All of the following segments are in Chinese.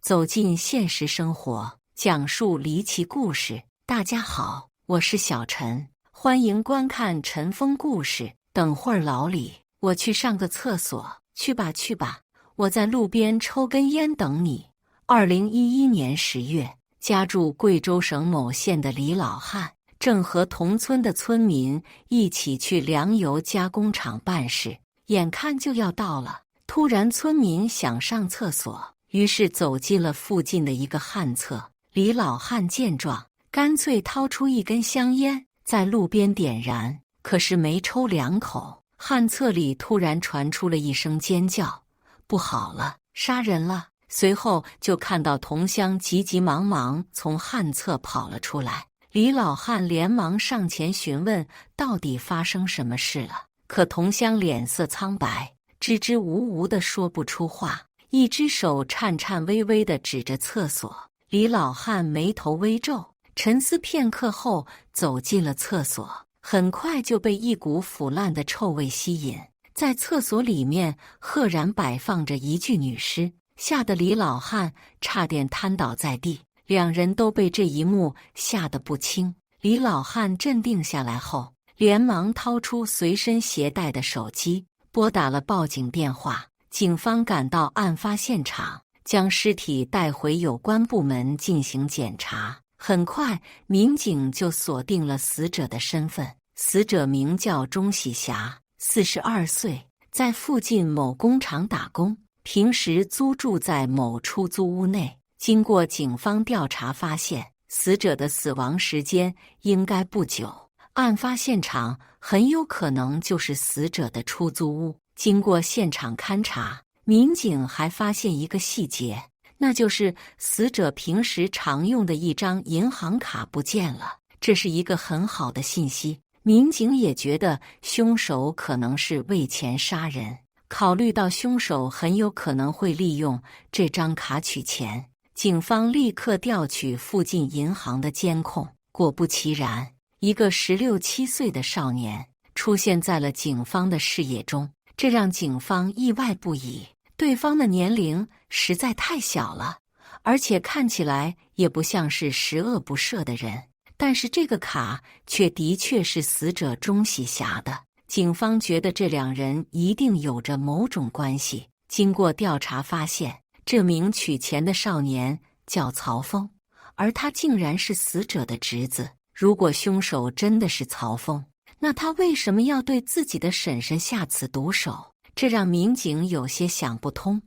走进现实生活，讲述离奇故事。大家好，我是小陈，欢迎观看陈峰故事。等会儿老李，我去上个厕所。去吧去吧，我在路边抽根烟等你。2011年10月，家住贵州省某县的李老汉正和同村的村民一起去粮油加工厂办事，眼看就要到了，突然村民想上厕所，于是走进了附近的一个旱厕。李老汉见状，干脆掏出一根香烟，在路边点燃，可是没抽2口，旱厕里突然传出了一声尖叫：“不好了，杀人了！”随后就看到同乡急急忙忙从旱厕跑了出来。李老汉连忙上前询问到底发生什么事了，可同乡脸色苍白，支支吾吾地说不出话，一只手颤颤巍巍地指着厕所。李老汉眉头微皱，沉思片刻后走进了厕所，很快就被一股腐烂的臭味吸引。在厕所里面赫然摆放着一具女尸，吓得李老汉差点瘫倒在地，两人都被这一幕吓得不轻。李老汉镇定下来后，连忙掏出随身携带的手机，拨打了报警电话。警方赶到案发现场，将尸体带回有关部门进行检查。很快，民警就锁定了死者的身份。死者名叫钟喜霞，42岁，在附近某工厂打工，平时租住在某出租屋内。经过警方调查发现，死者的死亡时间应该不久，案发现场很有可能就是死者的出租屋。经过现场勘查，民警还发现一个细节，那就是死者平时常用的一张银行卡不见了。这是一个很好的信息，民警也觉得凶手可能是为钱杀人。考虑到凶手很有可能会利用这张卡取钱，警方立刻调取附近银行的监控。果不其然，一个16、17岁的少年出现在了警方的视野中，这让警方意外不已。对方的年龄实在太小了，而且看起来也不像是十恶不赦的人，但是这个卡却的确是死者钟喜霞的。警方觉得这两人一定有着某种关系。经过调查发现，这名取钱的少年叫曹峰，而他竟然是死者的侄子。如果凶手真的是曹峰，那他为什么要对自己的婶婶下此毒手？这让民警有些想不通。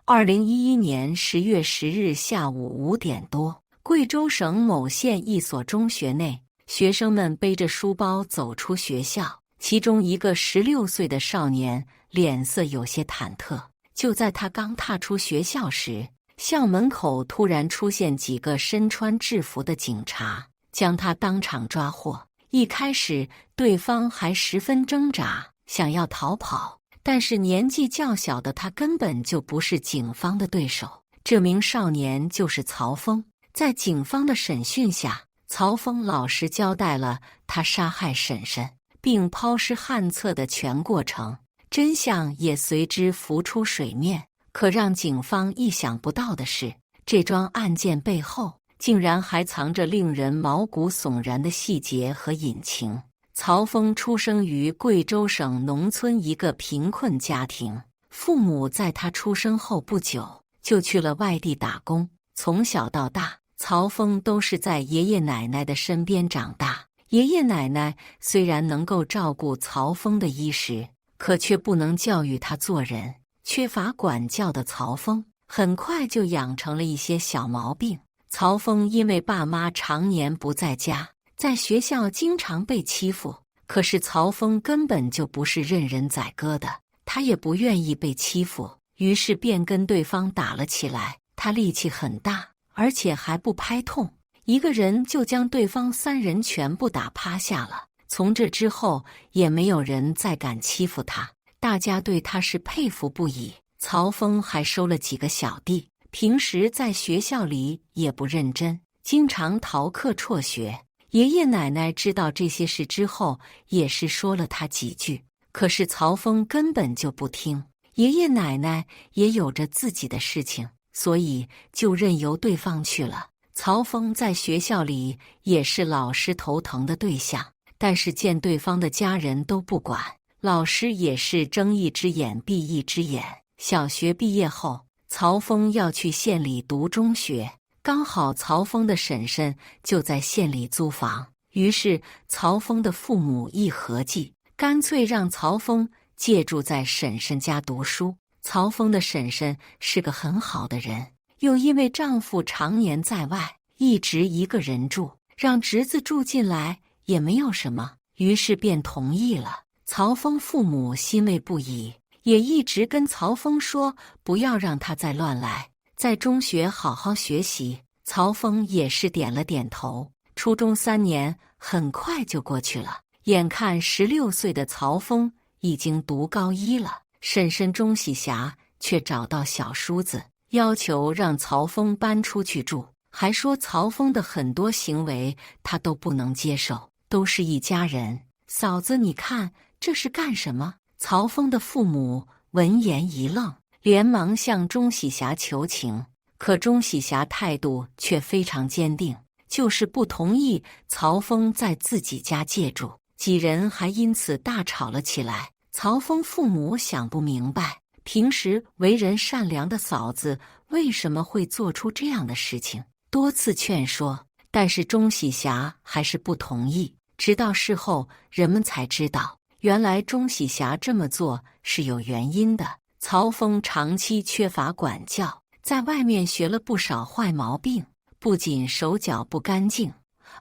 2011年10月10日下午5点多，贵州省某县一所中学内，学生们背着书包走出学校，其中一个16岁的少年脸色有些忐忑。就在他刚踏出学校时，校门口突然出现几个身穿制服的警察，将他当场抓获。一开始，对方还十分挣扎，想要逃跑，但是年纪较小的他根本就不是警方的对手。这名少年就是曹峰。在警方的审讯下，曹峰老实交代了他杀害婶婶并抛尸旱厕的全过程，真相也随之浮出水面。可让警方意想不到的是，这桩案件背后竟然还藏着令人毛骨悚然的细节和隐情。曹峰出生于贵州省农村一个贫困家庭，父母在他出生后不久就去了外地打工。从小到大，曹峰都是在爷爷奶奶的身边长大。爷爷奶奶虽然能够照顾曹峰的衣食，可却不能教育他做人。缺乏管教的曹峰很快就养成了一些小毛病。曹峰因为爸妈常年不在家，在学校经常被欺负，可是曹峰根本就不是任人宰割的，他也不愿意被欺负，于是便跟对方打了起来。他力气很大，而且还不拍痛，一个人就将对方3人全部打趴下了。从这之后，也没有人再敢欺负他，大家对他是佩服不已。曹峰还收了几个小弟，平时在学校里也不认真，经常逃课辍学。爷爷奶奶知道这些事之后，也是说了他几句，可是曹峰根本就不听。爷爷奶奶也有着自己的事情，所以就任由对方去了。曹峰在学校里也是老师头疼的对象，但是见对方的家人都不管，老师也是睁一只眼闭一只眼。小学毕业后，曹峰要去县里读中学，刚好曹峰的婶婶就在县里租房，于是曹峰的父母一合计，干脆让曹峰借住在婶婶家读书。曹峰的婶婶是个很好的人，又因为丈夫常年在外，一直一个人住，让侄子住进来也没有什么，于是便同意了。曹峰父母欣慰不已，也一直跟曹峰说不要让他再乱来，在中学好好学习。曹峰也是点了点头。初中3年很快就过去了，眼看16岁的曹峰已经读高1了，婶婶钟喜霞却找到小叔子，要求让曹峰搬出去住，还说曹峰的很多行为他都不能接受，都是一家人。嫂子，你看这是干什么？曹峰的父母闻言一愣，连忙向钟喜霞求情，可钟喜霞态度却非常坚定，就是不同意曹峰在自己家借住。几人还因此大吵了起来。曹峰父母想不明白，平时为人善良的嫂子为什么会做出这样的事情，多次劝说，但是钟喜霞还是不同意。直到事后，人们才知道，原来钟喜霞这么做是有原因的。曹峰长期缺乏管教，在外面学了不少坏毛病，不仅手脚不干净，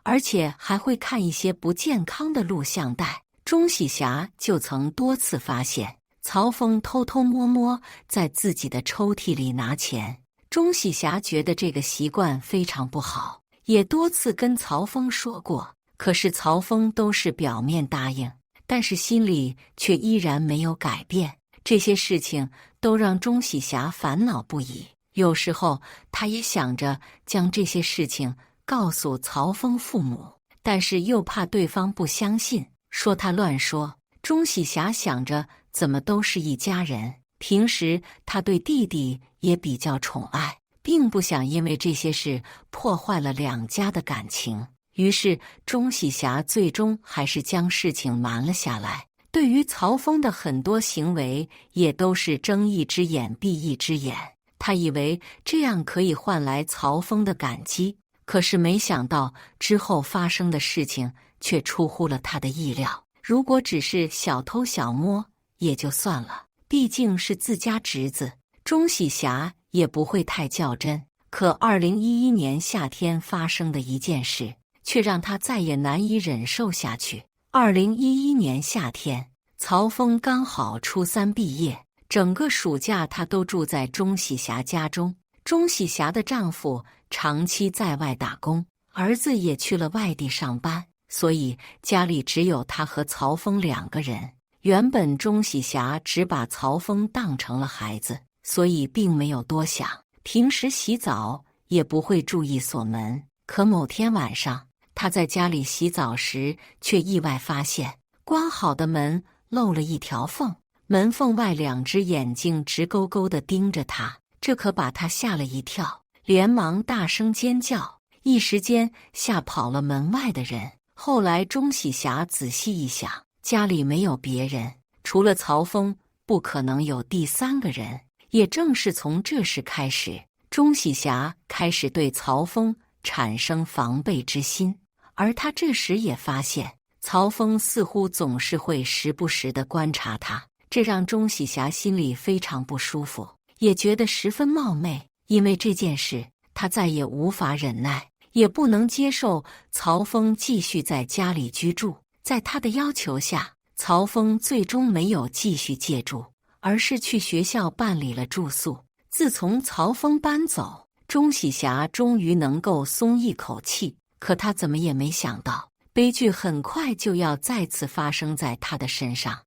而且还会看一些不健康的录像带。钟喜霞就曾多次发现曹峰偷偷摸摸在自己的抽屉里拿钱。钟喜霞觉得这个习惯非常不好，也多次跟曹峰说过，可是曹峰都是表面答应，但是心里却依然没有改变。这些事情都让钟喜霞烦恼不已，有时候她也想着将这些事情告诉曹峰父母，但是又怕对方不相信，说他乱说。钟喜霞想着怎么都是一家人，平时她对弟弟也比较宠爱，并不想因为这些事破坏了两家的感情。于是钟喜霞最终还是将事情瞒了下来，对于曹峰的很多行为也都是睁一只眼闭一只眼。她以为这样可以换来曹峰的感激，可是没想到之后发生的事情却出乎了她的意料。如果只是小偷小摸也就算了，毕竟是自家侄子，钟喜霞也不会太较真。可2011年夏天发生的一件事，却让她再也难以忍受下去。2011年夏天，曹峰刚好初3毕业，整个暑假他都住在钟喜霞家中。钟喜霞的丈夫长期在外打工，儿子也去了外地上班，所以家里只有他和曹峰2个人。原本钟喜霞只把曹峰当成了孩子，所以并没有多想，平时洗澡也不会注意锁门。可某天晚上，他在家里洗澡时，却意外发现关好的门漏了一条缝，门缝外2只眼睛直勾勾地盯着他，这可把他吓了一跳，连忙大声尖叫，一时间吓跑了门外的人。后来钟喜霞仔细一想，家里没有别人，除了曹峰，不可能有第3个人。也正是从这时开始，钟喜霞开始对曹峰产生防备之心。而他这时也发现，曹峰似乎总是会时不时地观察他，这让钟喜霞心里非常不舒服，也觉得十分冒昧。因为这件事，他再也无法忍耐，也不能接受曹峰继续在家里居住。在他的要求下，曹峰最终没有继续借住，而是去学校办理了住宿。自从曹峰搬走，钟喜霞终于能够松一口气。可他怎么也没想到，悲剧很快就要再次发生在他的身上。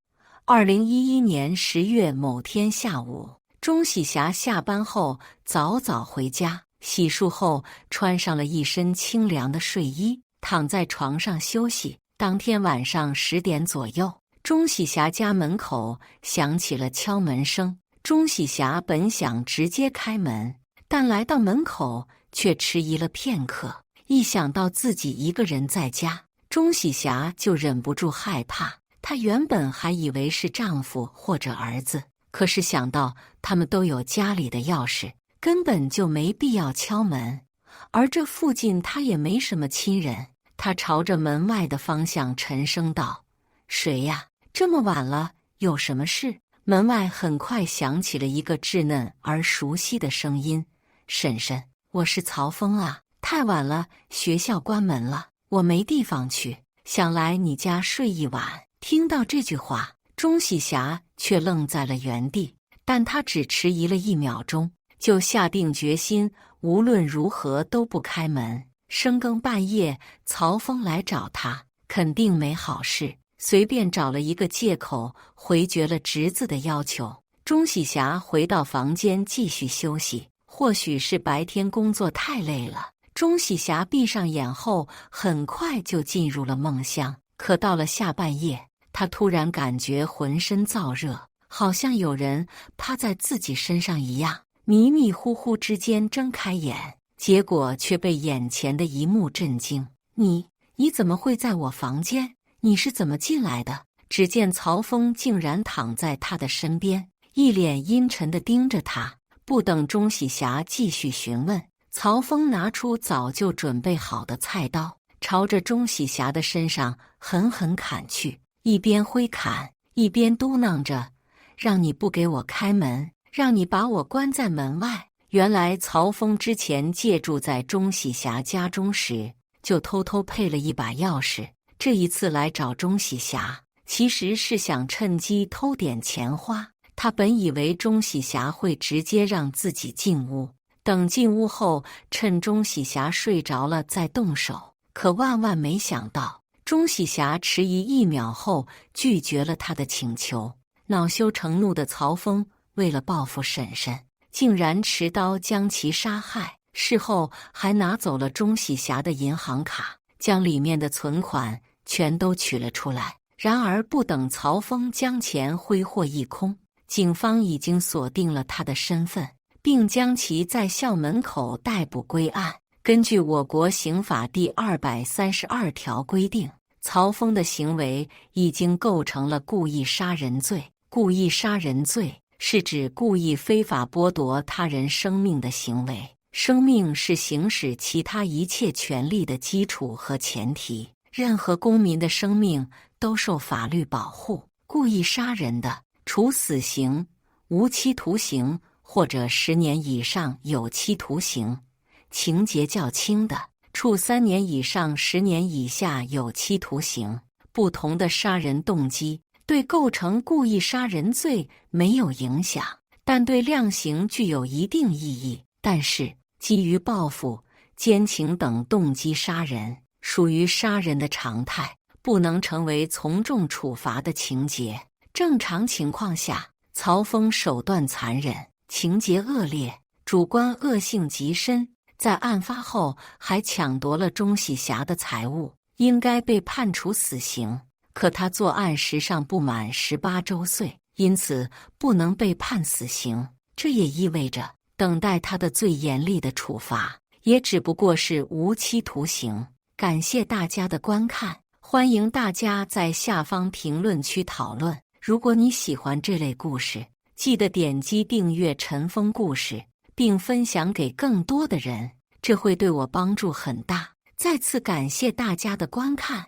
2011年10月某天下午，钟喜霞下班后早早回家，洗漱后穿上了一身清凉的睡衣，躺在床上休息。当天晚上10点左右，钟喜霞家门口响起了敲门声。钟喜霞本想直接开门，但来到门口却迟疑了片刻。一想到自己一个人在家，钟喜霞就忍不住害怕。她原本还以为是丈夫或者儿子，可是想到他们都有家里的钥匙，根本就没必要敲门。而这附近她也没什么亲人，她朝着门外的方向沉声道：“谁呀？这么晚了，有什么事？”门外很快响起了一个稚嫩而熟悉的声音：“婶婶，我是曹峰啊，太晚了，学校关门了，我没地方去，想来你家睡一晚。”听到这句话，钟喜霞却愣在了原地，但她只迟疑了1秒钟，就下定决心，无论如何都不开门。深更半夜，曹峰来找她，肯定没好事。随便找了一个借口回绝了侄子的要求。钟喜霞回到房间继续休息，或许是白天工作太累了，钟喜霞闭上眼后很快就进入了梦乡。可到了下半夜，她突然感觉浑身燥热，好像有人趴在自己身上一样。迷迷糊糊之间睁开眼，结果却被眼前的一幕震惊。你怎么会在我房间？你是怎么进来的？只见曹峰竟然躺在他的身边，一脸阴沉地盯着他。不等钟喜霞继续询问，曹峰拿出早就准备好的菜刀，朝着钟喜霞的身上狠狠砍去，一边挥砍，一边嘟囔着：“让你不给我开门，让你把我关在门外。”原来曹峰之前借住在钟喜霞家中时，就偷偷配了一把钥匙。这一次来找钟喜霞，其实是想趁机偷点钱花。他本以为钟喜霞会直接让自己进屋，等进屋后趁钟喜霞睡着了再动手。可万万没想到，钟喜霞迟疑1秒后拒绝了他的请求。恼羞成怒的曹峰为了报复婶婶，竟然持刀将其杀害。事后还拿走了钟喜霞的银行卡，将里面的存款全都取了出来。然而不等曹峰将钱挥霍一空，警方已经锁定了他的身份，并将其在校门口逮捕归案。根据我国刑法第232条规定，曹峰的行为已经构成了故意杀人罪。故意杀人罪是指故意非法剥夺他人生命的行为。生命是行使其他一切权利的基础和前提，任何公民的生命都受法律保护。故意杀人的，处死刑、无期徒刑或者10年以上有期徒刑；情节较轻的，处3年以上10年以下有期徒刑。不同的杀人动机对构成故意杀人罪没有影响，但对量刑具有一定意义。但是基于报复、奸情等动机杀人，属于杀人的常态，不能成为从重处罚的情节。正常情况下，曹峰手段残忍，情节恶劣，主观恶性极深，在案发后还抢夺了钟喜霞的财物，应该被判处死刑。可他作案时尚不满18周岁，因此不能被判死刑。这也意味着等待他的最严厉的处罚，也只不过是无期徒刑。感谢大家的观看，欢迎大家在下方评论区讨论。如果你喜欢这类故事，记得点击订阅陈峰故事，并分享给更多的人，这会对我帮助很大。再次感谢大家的观看。